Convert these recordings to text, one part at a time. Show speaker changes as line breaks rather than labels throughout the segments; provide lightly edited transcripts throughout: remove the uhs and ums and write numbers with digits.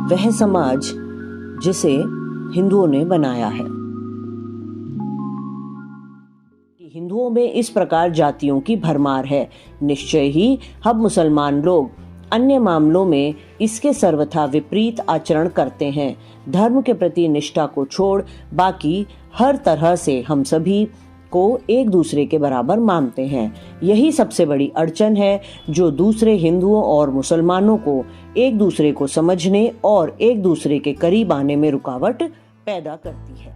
वह समाज जिसे हिंदुओं ने बनाया है। हिंदुओं में इस प्रकार जातियों की भरमार है। निश्चय ही हम मुसलमान लोग अन्य मामलों में इसके सर्वथा विपरीत आचरण करते हैं। धर्म के प्रति निष्ठा को छोड़ बाकी हर तरह से हम सभी को एक दूसरे के बराबर मानते हैं। यही सबसे बड़ी अड़चन है जो दूसरे हिंदुओं और मुसलमानों को एक दूसरे को समझने और एक दूसरे के करीब आने में रुकावट पैदा करती है।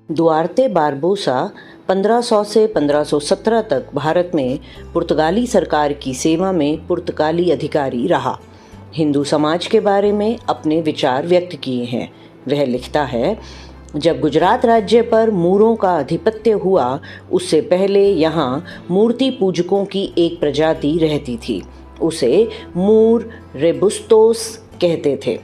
दुआर्ते बारबोसा 1500 से 1517 तक भारत में पुर्तगाली सरकार की सेवा में पुर्तगाली अधिकारी रहा। हिंदू समाज के बारे में अपने विचार व्यक्त किए हैं। वह लिखता है, जब गुजरात राज्य पर मूरों का आधिपत्य हुआ उससे पहले यहाँ मूर्ति पूजकों की एक प्रजाति रहती थी। उसे मूर रेबुस्टोस कहते थे।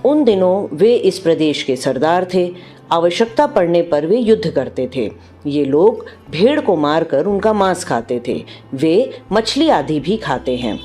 उन दिनों वे इस प्रदेश के सरदार थे। आवश्यकता पड़ने पर वे युद्ध करते थे। ये लोग भेड़ को मारकर उनका मांस खाते थे। वे मछली आदि भी खाते हैं।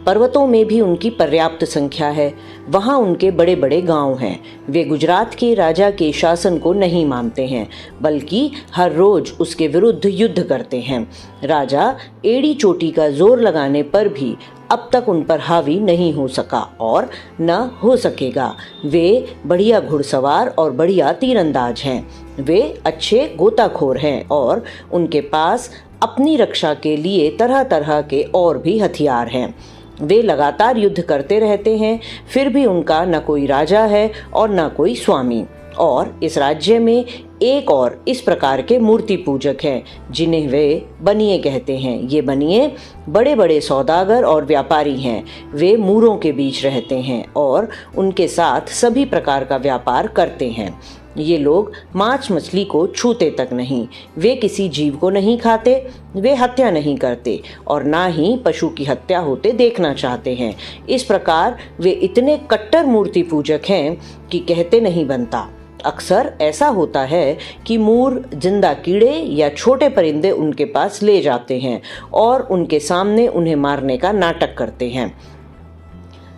पर्वतों में भी उनकी पर्याप्त संख्या है। वहाँ उनके बड़े बड़े गांव हैं। वे गुजरात के राजा के शासन को नहीं मानते हैं, बल्कि हर रोज उसके विरुद्ध युद्ध करते हैं। राजा एड़ी चोटी का जोर लगाने पर भी अब तक उन पर हावी नहीं हो सका और न हो सकेगा। वे बढ़िया घुड़सवार और बढ़िया तीरंदाज हैं। वे अच्छे गोताखोर हैं और उनके पास अपनी रक्षा के लिए तरह तरह के और भी हथियार हैं। वे लगातार युद्ध करते रहते हैं, फिर भी उनका न कोई राजा है और न कोई स्वामी। और इस राज्य में एक और इस प्रकार के मूर्ति पूजक हैं जिन्हें वे बनिए कहते हैं। ये बनिए बड़े बड़े सौदागर और व्यापारी हैं। वे मूरों के बीच रहते हैं और उनके साथ सभी प्रकार का व्यापार करते हैं। ये लोग मांस मछली को छूते तक नहीं। वे किसी जीव को नहीं खाते। वे हत्या नहीं करते और ना ही पशु की हत्या होते देखना चाहते हैं। इस प्रकार वे इतने कट्टर मूर्ति पूजक हैं कि कहते नहीं बनता। अक्सर ऐसा होता है कि मूर जिंदा कीड़े या छोटे परिंदे उनके पास ले जाते हैं और उनके सामने उन्हें मारने का नाटक करते हैं।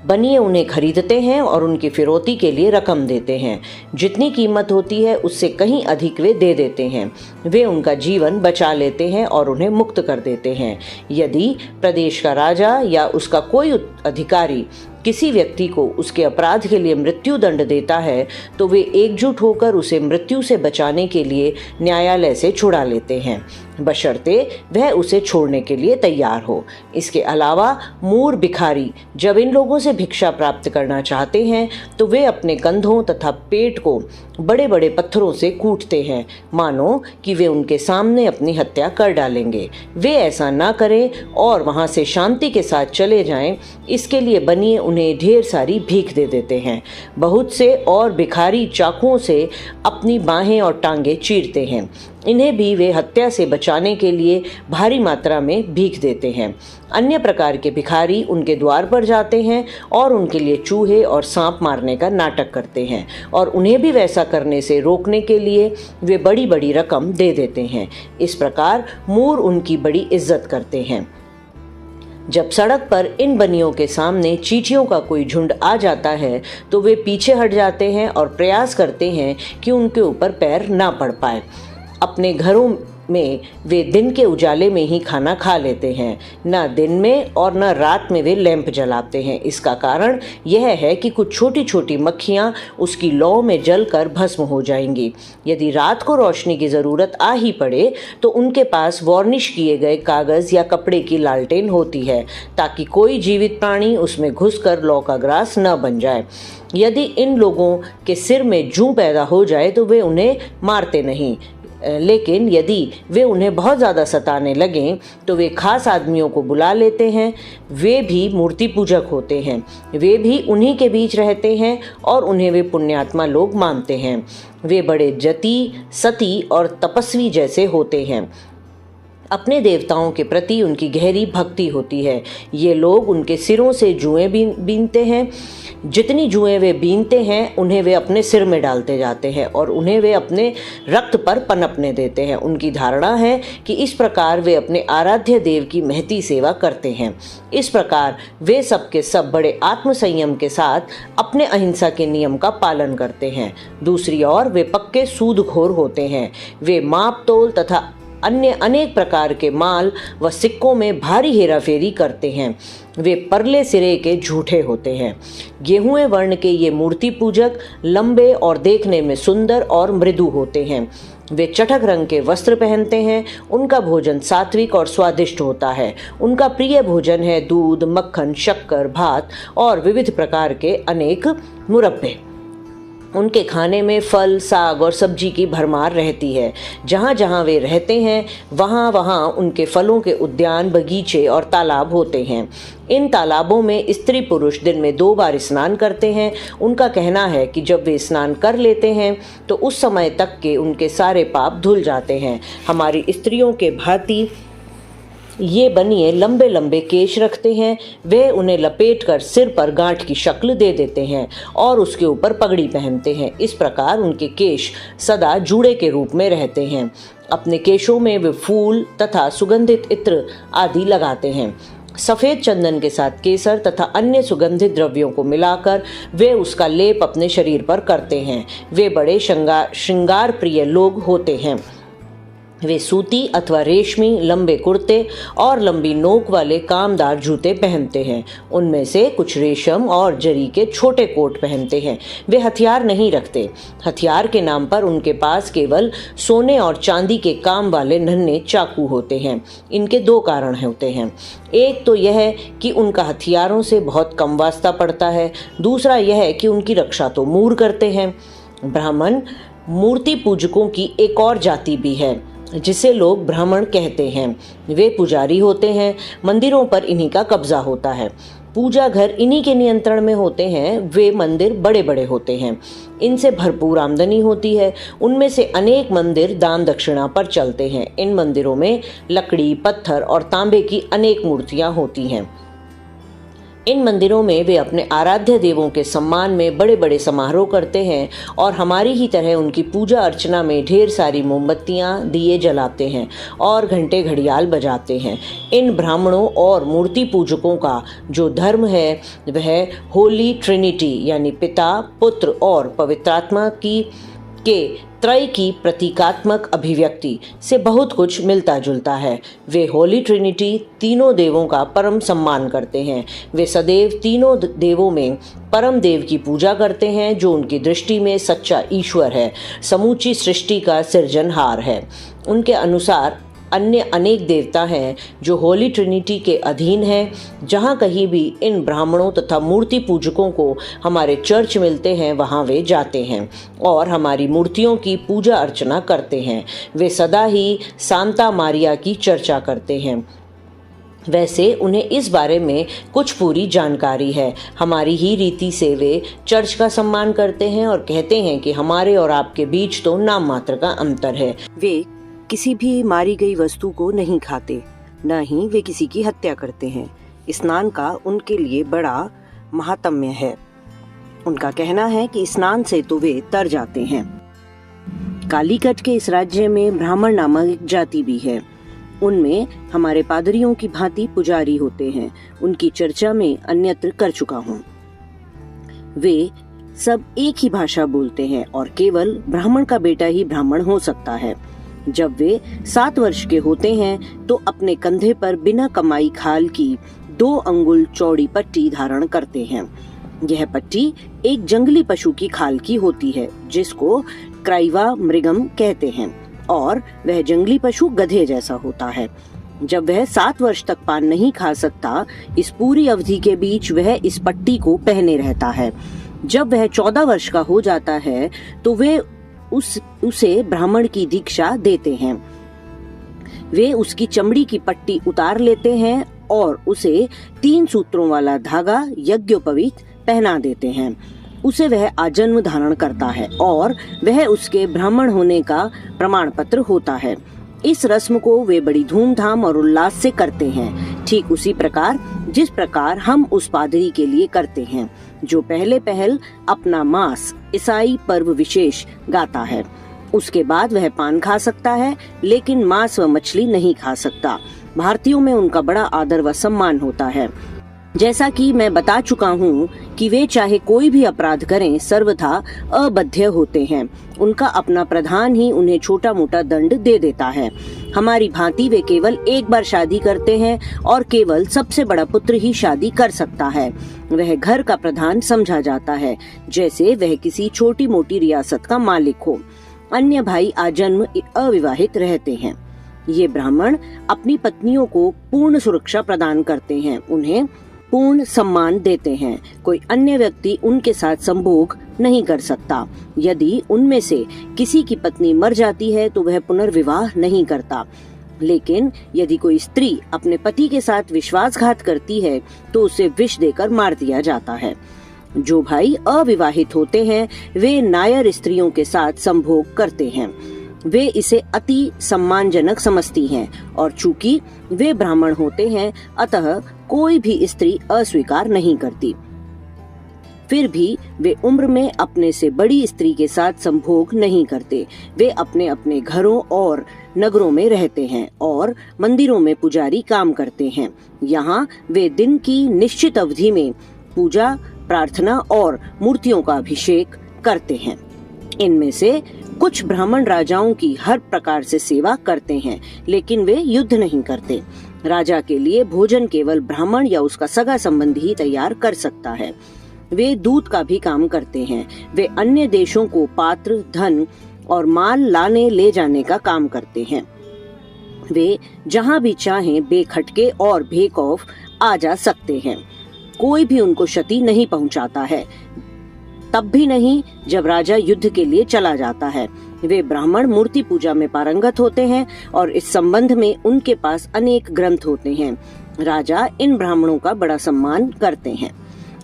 बनिए उन्हें खरीदते हैं और उनकी फिरौती के लिए रकम देते हैं। जितनी कीमत होती है उससे कहीं अधिक वे दे देते हैं। वे उनका जीवन बचा लेते हैं और उन्हें मुक्त कर देते हैं। यदि प्रदेश का राजा या उसका कोई अधिकारी किसी व्यक्ति को उसके अपराध के लिए मृत्यु दंड देता है तो वे एकजुट होकर उसे मृत्यु से बचाने के लिए न्यायालय से छुड़ा लेते हैं, बशर्ते वह उसे छोड़ने के लिए तैयार हो। इसके अलावा मूर भिखारी जब इन लोगों से भिक्षा प्राप्त करना चाहते हैं तो वे अपने कंधों तथा पेट को बड़े बड़े पत्थरों से कूटते हैं, मानो कि वे उनके सामने अपनी हत्या कर डालेंगे। वे ऐसा ना करें और वहां से शांति के साथ चले जाएं, इसके लिए बनिए उन्हें ढेर सारी भीख दे देते हैं। बहुत से और भिखारी चाकुओं से अपनी बाहें और टांगे चीरते हैं। इन्हें भी वे हत्या से बचाने के लिए भारी मात्रा में भीख देते हैं। अन्य प्रकार के भिखारी उनके द्वार पर जाते हैं और उनके लिए चूहे और सांप मारने का नाटक करते हैं और उन्हें भी वैसा करने से रोकने के लिए वे बड़ी बड़ी रकम दे देते हैं। इस प्रकार मूर उनकी बड़ी इज्जत करते हैं। जब सड़क पर इन बनियों के सामने चींटियों का कोई झुंड आ जाता है तो वे पीछे हट जाते हैं और प्रयास करते हैं कि उनके ऊपर पैर ना पड़ पाए। अपने घरों में वे दिन के उजाले में ही खाना खा लेते हैं। न दिन में और न रात में वे लैंप जलाते हैं। इसका कारण यह है कि कुछ छोटी छोटी मक्खियाँ उसकी लौ में जलकर भस्म हो जाएंगी। यदि रात को रोशनी की ज़रूरत आ ही पड़े तो उनके पास वार्निश किए गए कागज़ या कपड़े की लालटेन होती है ताकि कोई जीवित प्राणी उसमें घुसकर लौ का ग्रास न बन जाए। यदि इन लोगों के सिर में जूं पैदा हो जाए तो वे उन्हें मारते नहीं, लेकिन यदि वे उन्हें बहुत ज़्यादा सताने लगें तो वे खास आदमियों को बुला लेते हैं। वे भी मूर्ति पूजक होते हैं। वे भी उन्हीं के बीच रहते हैं और उन्हें वे पुण्यात्मा लोग मानते हैं। वे बड़े जति, सती और तपस्वी जैसे होते हैं। अपने देवताओं के प्रति उनकी गहरी भक्ति होती है। ये लोग उनके सिरों से जुएं बीनते हैं। जितनी जुएं वे बीनते हैं उन्हें वे अपने सिर में डालते जाते हैं और उन्हें वे अपने रक्त पर पनपने देते हैं। उनकी धारणा है कि इस प्रकार वे अपने आराध्य देव की महती सेवा करते हैं। इस प्रकार वे सब के सब बड़े आत्मसंयम के साथ अपने अहिंसा के नियम का पालन करते हैं। दूसरी ओर वे पक्के सूदखोर होते हैं। वे माप तोल तथा अन्य अनेक प्रकार के माल व सिक्कों में भारी हेराफेरी करते हैं। वे परले सिरे के झूठे होते हैं। गेहूं वर्ण के ये मूर्ति पूजक लंबे और देखने में सुंदर और मृदु होते हैं। वे चटक रंग के वस्त्र पहनते हैं। उनका भोजन सात्विक और स्वादिष्ट होता है। उनका प्रिय भोजन है दूध, मक्खन, शक्कर, भात और विविध प्रकार के अनेक मुरब्बे। उनके खाने में फल, साग और सब्जी की भरमार रहती है। जहाँ जहाँ वे रहते हैं वहाँ वहाँ उनके फलों के उद्यान, बगीचे और तालाब होते हैं। इन तालाबों में स्त्री पुरुष दिन में 2 बार स्नान करते हैं। उनका कहना है कि जब वे स्नान कर लेते हैं तो उस समय तक के उनके सारे पाप धुल जाते हैं। हमारी स्त्रियों के भांति ये बनिए लंबे लंबे केश रखते हैं। वे उन्हें लपेटकर सिर पर गांठ की शक्ल दे देते हैं और उसके ऊपर पगड़ी पहनते हैं। इस प्रकार उनके केश सदा जूड़े के रूप में रहते हैं। अपने केशों में वे फूल तथा सुगंधित इत्र आदि लगाते हैं। सफ़ेद चंदन के साथ केसर तथा अन्य सुगंधित द्रव्यों को मिलाकर वे उसका लेप अपने शरीर पर करते हैं। वे बड़े श्रृंगार प्रिय लोग होते हैं। वे सूती अथवा रेशमी लंबे कुर्ते और लंबी नोक वाले कामदार जूते पहनते हैं। उनमें से कुछ रेशम और जरी के छोटे कोट पहनते हैं। वे हथियार नहीं रखते। हथियार के नाम पर उनके पास केवल सोने और चांदी के काम वाले नन्हे चाकू होते हैं। इनके 2 कारण होते हैं। एक तो यह कि उनका हथियारों से बहुत कम वास्ता पड़ता है। दूसरा यह कि उनकी रक्षा तो मूर करते हैं। ब्राह्मण मूर्ति पूजकों की एक और जाति भी है जिसे लोग ब्राह्मण कहते हैं। वे पुजारी होते हैं। मंदिरों पर इन्हीं का कब्जा होता है। पूजा घर इन्हीं के नियंत्रण में होते हैं। वे मंदिर बड़े बड़े होते हैं। इनसे भरपूर आमदनी होती है। उनमें से अनेक मंदिर दान दक्षिणा पर चलते हैं। इन मंदिरों में लकड़ी, पत्थर और तांबे की अनेक मूर्तियां होती हैं। इन मंदिरों में वे अपने आराध्य देवों के सम्मान में बड़े बड़े समारोह करते हैं और हमारी ही तरह उनकी पूजा अर्चना में ढेर सारी मोमबत्तियां, दिए जलाते हैं और घंटे घड़ियाल बजाते हैं। इन ब्राह्मणों और मूर्ति पूजकों का जो धर्म है वह होली ट्रिनिटी यानी पिता, पुत्र और पवित्रात्मा के त्रय की प्रतीकात्मक अभिव्यक्ति से बहुत कुछ मिलता जुलता है। वे होली ट्रिनिटी तीनों देवों का परम सम्मान करते हैं। वे सदैव तीनों देवों में परम देव की पूजा करते हैं जो उनकी दृष्टि में सच्चा ईश्वर है, समूची सृष्टि का सृजनहार है। उनके अनुसार अन्य अनेक देवता हैं जो होली ट्रिनिटी के अधीन हैं। जहाँ कहीं भी इन ब्राह्मणों तथा मूर्ति पूजकों को हमारे चर्च मिलते हैं वहाँ वे जाते हैं और हमारी मूर्तियों की पूजा अर्चना करते हैं। वे सदा ही सांता मारिया की चर्चा करते हैं। वैसे उन्हें इस बारे में कुछ पूरी जानकारी है। हमारी ही रीति से वे चर्च का सम्मान करते हैं और कहते हैं कि हमारे और आपके बीच तो नाम मात्र का अंतर है। वे किसी भी मारी गई वस्तु को नहीं खाते, न ही वे किसी की हत्या करते हैं। स्नान का उनके लिए बड़ा महात्म्य है। उनका कहना है कि स्नान से तो वे तर जाते हैं। कालीकट के इस राज्य में ब्राह्मण नामक एक जाति भी है। उनमें हमारे पादरियों की भांति पुजारी होते हैं। उनकी चर्चा में अन्यत्र कर चुका हूँ। वे सब एक ही भाषा बोलते हैं और केवल ब्राह्मण का बेटा ही ब्राह्मण हो सकता है। जब वे 7 वर्ष के होते हैं तो अपने कंधे पर बिना कमाई खाल की 2 अंगुल चौड़ी पट्टी धारण करते हैं। यह पट्टी एक जंगली पशु की खाल की होती है जिसको क्राइवा मृगम कहते हैं और वह जंगली पशु गधे जैसा होता है। जब वह 7 वर्ष तक पान नहीं खा सकता, इस पूरी अवधि के बीच वह इस पट्टी को पहने रहता है। जब वह 14 वर्ष का हो जाता है तो वे उसे ब्राह्मण की दीक्षा देते हैं। वे उसकी चमड़ी की पट्टी उतार लेते हैं और उसे 3 सूत्रों वाला धागा यज्ञोपवीत पहना देते हैं। उसे वह आजन्म धारण करता है और वह उसके ब्राह्मण होने का प्रमाण पत्र होता है। इस रस्म को वे बड़ी धूमधाम और उल्लास से करते हैं। ठीक उसी प्रकार जिस प्रकार हम उस पादरी के लिए करते हैं जो पहले पहल अपना मांस ईसाई पर्व विशेष गाता है। उसके बाद वह पान खा सकता है, लेकिन मांस व मछली नहीं खा सकता। भारतीयों में उनका बड़ा आदर व सम्मान होता है। जैसा कि मैं बता चुका हूँ कि वे चाहे कोई भी अपराध करें सर्वथा अबध्य होते हैं। उनका अपना प्रधान ही उन्हें छोटा मोटा दंड दे देता है। हमारी भांति वे केवल एक बार शादी करते हैं और केवल सबसे बड़ा पुत्र ही शादी कर सकता है। वह घर का प्रधान समझा जाता है, जैसे वह किसी छोटी मोटी रियासत का मालिक हो। अन्य भाई आजन्म अविवाहित रहते हैं। ये ब्राह्मण अपनी पत्नियों को पूर्ण सुरक्षा प्रदान करते हैं, उन्हें पूर्ण सम्मान देते हैं। कोई अन्य व्यक्ति उनके साथ संभोग नहीं कर सकता। यदि उनमें से किसी की पत्नी मर जाती है तो वह पुनर्विवाह नहीं करता। लेकिन यदि कोई स्त्री अपने पति के साथ विश्वासघात करती है तो उसे विष देकर मार दिया जाता है। जो भाई अविवाहित होते हैं वे नायर स्त्रियों के साथ संभोग करते हैं। वे इसे अति सम्मानजनक समझती हैं और चूंकि वे ब्राह्मण होते हैं अतः कोई भी स्त्री अस्वीकार नहीं करती। फिर भी वे उम्र में अपने से बड़ी स्त्री के साथ संभोग नहीं करते। वे अपने अपने घरों और नगरों में रहते हैं और मंदिरों में पुजारी काम करते हैं। यहाँ वे दिन की निश्चित अवधि में पूजा, प्रार्थना और मूर्तियों का अभिषेक करते हैं। इनमें से कुछ ब्राह्मण राजाओं की हर प्रकार से सेवा करते हैं, लेकिन वे युद्ध नहीं करते। राजा के लिए भोजन केवल ब्राह्मण या उसका सगा संबंधी ही तैयार कर सकता है। वे दूध का भी काम करते हैं। वे अन्य देशों को पात्र, धन और माल लाने ले जाने का काम करते हैं। वे जहाँ भी चाहें बेखटके और बेखौफ आ जा सकते हैं। कोई भी उनको क्षति नहीं पहुँचाता है, तब भी नहीं जब राजा युद्ध के लिए चला जाता है। वे ब्राह्मण मूर्ति पूजा में पारंगत होते हैं और इस संबंध में उनके पास अनेक ग्रंथ होते हैं। राजा इन ब्राह्मणों का बड़ा सम्मान करते हैं।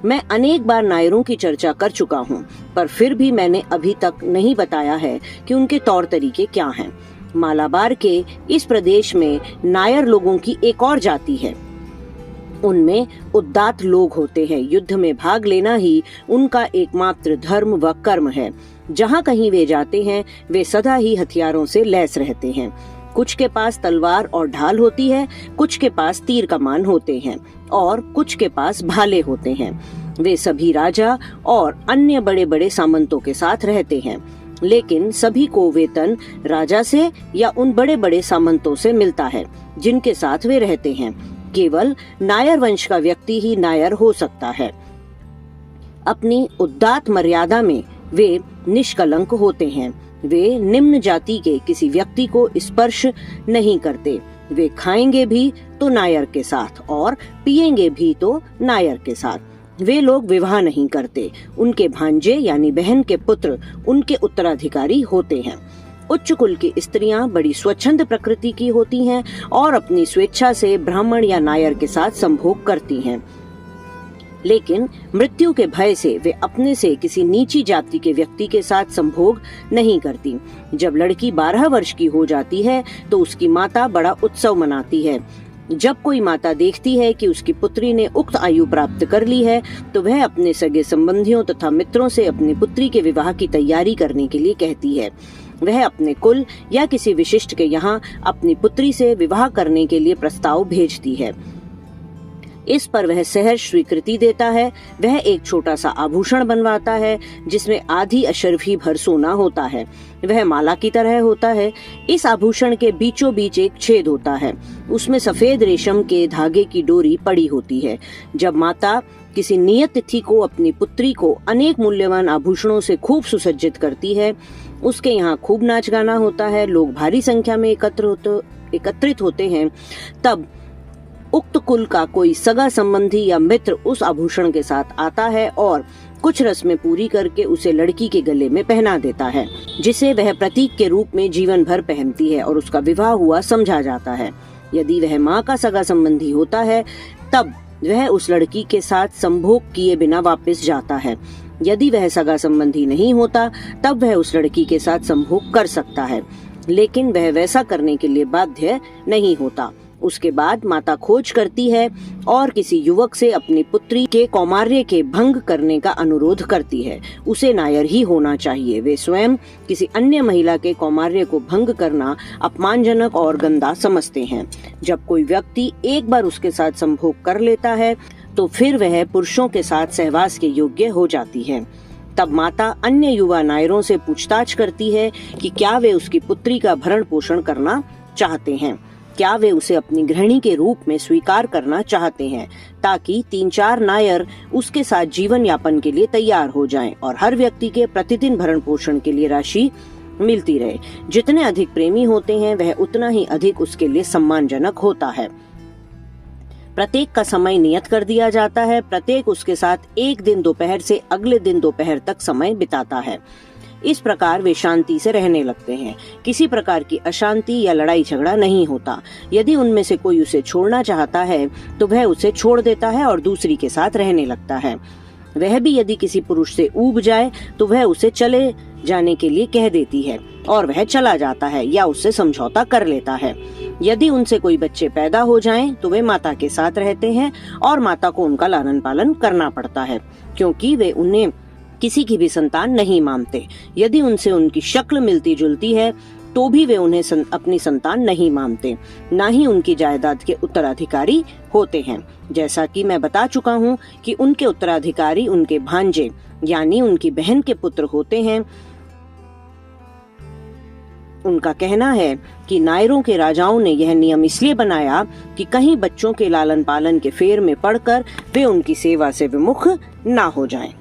मैं अनेक बार नायरों की चर्चा कर चुका हूँ, पर फिर भी मैंने अभी तक नहीं बताया है कि उनके तौर तरीके क्या हैं। मालाबार के इस प्रदेश में नायर लोगों की एक और जाति है। उनमें उदात्त लोग होते हैं। युद्ध में भाग लेना ही उनका एकमात्र धर्म व कर्म है। जहाँ कहीं वे जाते हैं वे सदा ही हथियारों से लैस रहते हैं। कुछ के पास तलवार और ढाल होती है, कुछ के पास तीर कमान होते हैं और कुछ के पास भाले होते हैं। वे सभी राजा और अन्य बड़े बड़े सामंतों के साथ रहते हैं, लेकिन सभी को वेतन राजा से या उन बड़े बड़े सामंतों से मिलता है जिनके साथ वे रहते हैं। केवल नायर वंश का व्यक्ति ही नायर हो सकता है। अपनी उदात्त मर्यादा में वे निष्कलंक होते हैं। वे निम्न जाति के किसी व्यक्ति को स्पर्श नहीं करते। वे खाएंगे भी तो नायर के साथ और पिएंगे भी तो नायर के साथ। वे लोग विवाह नहीं करते। उनके भांजे यानी बहन के पुत्र उनके उत्तराधिकारी होते हैं। उच्च कुल की स्त्रियां बड़ी स्वच्छंद प्रकृति की होती हैं और अपनी स्वेच्छा से ब्राह्मण या नायर के साथ संभोग करती हैं। लेकिन मृत्यु के भय से वे अपने से किसी नीची जाति के व्यक्ति के साथ संभोग नहीं करती। जब लड़की 12 वर्ष की हो जाती है तो उसकी माता बड़ा उत्सव मनाती है। जब कोई माता देखती है कि उसकी पुत्री ने उक्त आयु प्राप्त कर ली है तो वह अपने सगे संबंधियों तथा मित्रों से अपनी पुत्री के विवाह की तैयारी करने के लिए कहती है। वह अपने कुल या किसी विशिष्ट के यहाँ अपनी पुत्री से विवाह करने के लिए प्रस्ताव भेजती है। इस पर वह सहर्ष स्वीकृति देता है। वह एक छोटा सा आभूषण बनवाता है जिसमें आधी अशर्फी भर सोना होता है। वह माला की तरह होता है। इस आभूषण के बीचों बीच एक छेद होता है। उसमें सफेद रेशम के धागे की डोरी पड़ी होती है। जब माता किसी नियत तिथि को अपनी पुत्री को अनेक मूल्यवान आभूषणों से खूब सुसज्जित करती है, उसके यहाँ खूब नाच गाना होता है, लोग भारी संख्या में एकत्रित होते हैं, तब उक्त कुल का कोई सगा संबंधी या मित्र उस आभूषण के साथ आता है और कुछ रस्में पूरी करके उसे लड़की के गले में पहना देता है, जिसे वह प्रतीक के रूप में जीवन भर पहनती है और उसका विवाह हुआ समझा जाता है। यदि वह माँ का सगा संबंधी होता है तब वह उस लड़की के साथ संभोग किए बिना वापस जाता है। यदि वह सगा संबंधी नहीं होता तब वह उस लड़की के साथ संभोग कर सकता है, लेकिन वह वैसा करने के लिए बाध्य नहीं होता। उसके बाद माता खोज करती है और किसी युवक से अपनी पुत्री के कौमार्य के भंग करने का अनुरोध करती है। उसे नायर ही होना चाहिए। वे स्वयं किसी अन्य महिला के कौमार्य को भंग करना अपमानजनक और गंदा समझते हैं। जब कोई व्यक्ति एक बार उसके साथ संभोग कर लेता है तो फिर वह पुरुषों के साथ सहवास के योग्य हो जाती है। तब माता अन्य युवा नायरों से पूछताछ करती है कि क्या वे उसकी पुत्री का भरण पोषण करना चाहते हैं, क्या वे उसे अपनी गृहिणी के रूप में स्वीकार करना चाहते हैं, ताकि 3-4 नायर उसके साथ जीवन यापन के लिए तैयार हो जाएं और हर व्यक्ति के प्रतिदिन भरण पोषण के लिए राशि मिलती रहे। जितने अधिक प्रेमी होते हैं वह उतना ही अधिक उसके लिए सम्मानजनक होता है। प्रत्येक का समय नियत कर दिया जाता है। प्रत्येक उसके साथ एक दिन दोपहर से अगले दिन दोपहर तक समय बिताता है। इस प्रकार वे शांति से रहने लगते हैं। किसी प्रकार की अशांति या लड़ाई झगड़ा नहीं होता। यदि उनमें से कोई उसे छोड़ना चाहता है तो वह उसे छोड़ देता है और दूसरी के साथ रहने लगता है। वह भी यदि किसी पुरुष से ऊब जाए तो वह उसे चले जाने के लिए कह देती है और वह चला जाता है या उससे समझौता कर लेता है। यदि उनसे कोई बच्चे पैदा हो जाएं तो वे माता के साथ रहते हैं और माता को उनका लालन पालन करना पड़ता है, क्योंकि वे उन्हें किसी की भी संतान नहीं मानते। यदि उनसे उनकी शक्ल मिलती जुलती है तो भी वे उन्हें अपनी संतान नहीं मानते, न ही उनकी जायदाद के उत्तराधिकारी होते हैं। जैसा कि मैं बता चुका हूँ कि उनके उत्तराधिकारी उनके भांजे यानी उनकी बहन के पुत्र होते हैं। उनका कहना है कि नायरों के राजाओं ने यह नियम इसलिए बनाया कि कहीं बच्चों के लालन पालन के फेर में पड़कर वे उनकी सेवा से विमुख ना हो जाएं।